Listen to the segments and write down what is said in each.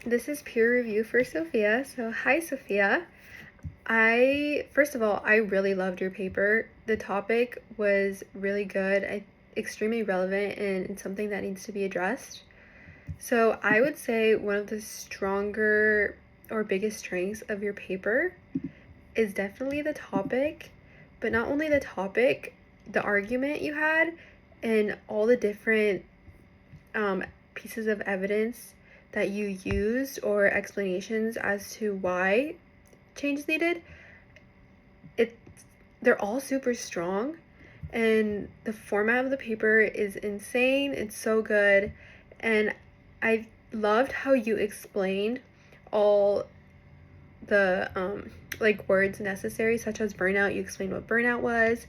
This is peer review for Sophia. So, hi, Sophia. First of all, I really loved your paper. The topic was really good, extremely relevant, and it's something that needs to be addressed. So, I would say one of the stronger or biggest strengths of your paper is definitely the topic, but not only the topic, the argument you had, and all the different pieces of evidence that you used or explanations as to why change is needed. They're all super strong, and the format of the paper is insane. It's so good, and I loved how you explained all the words necessary, such as burnout. You explained what burnout was,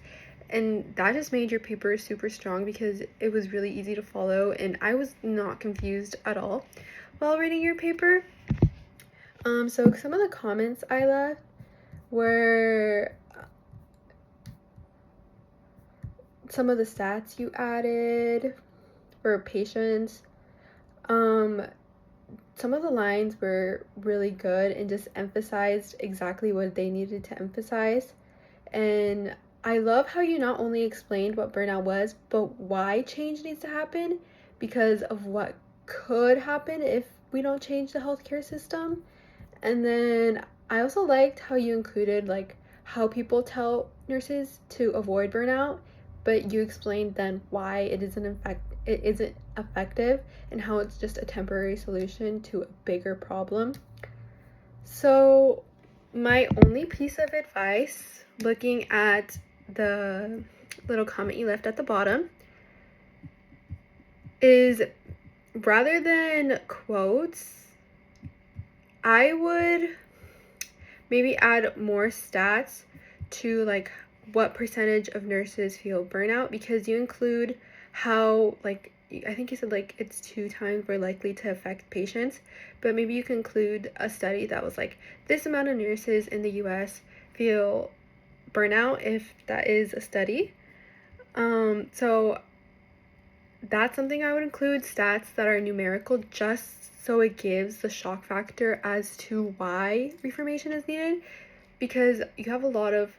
and that just made your paper super strong because it was really easy to follow, and I was not confused at all while reading your paper. So some of the comments I left were some of the stats you added for patients. Some of the lines were really good and just emphasized exactly what they needed to emphasize. And I love how you not only explained what burnout was, but why change needs to happen because of what could happen if we don't change the healthcare system. And then I also liked how you included how people tell nurses to avoid burnout, but you explained then why it isn't effective and how it's just a temporary solution to a bigger problem. So my only piece of advice, looking at the little comment you left at the bottom, is rather than quotes, I would maybe add more stats to what percentage of nurses feel burnout, because you include how I think you said it's 2 times more likely to affect patients, but maybe you can include a study that was this amount of nurses in the US feel burnout, if that is a study. So that's something I would include, stats that are numerical, just so it gives the shock factor as to why reformation is needed, because you have a lot of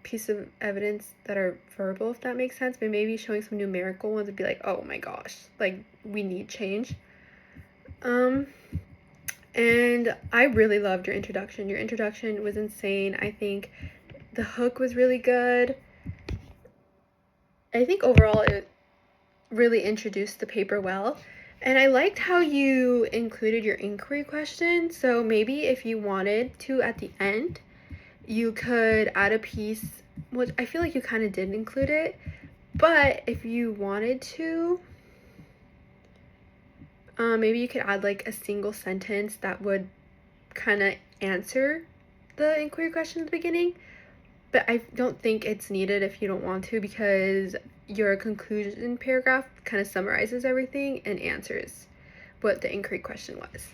piece of evidence that are verbal, if that makes sense, but maybe showing some numerical ones would be oh my gosh, we need change. And I really loved your introduction. Your introduction was insane. I think the hook was really good. I think overall it really introduced the paper well. And I liked how you included your inquiry question. So maybe if you wanted to at the end, you could add a piece, which I feel like you kind of did include it, but if you wanted to, maybe you could add a single sentence that would kind of answer the inquiry question at the beginning. But I don't think it's needed if you don't want to, because your conclusion paragraph kind of summarizes everything and answers what the inquiry question was.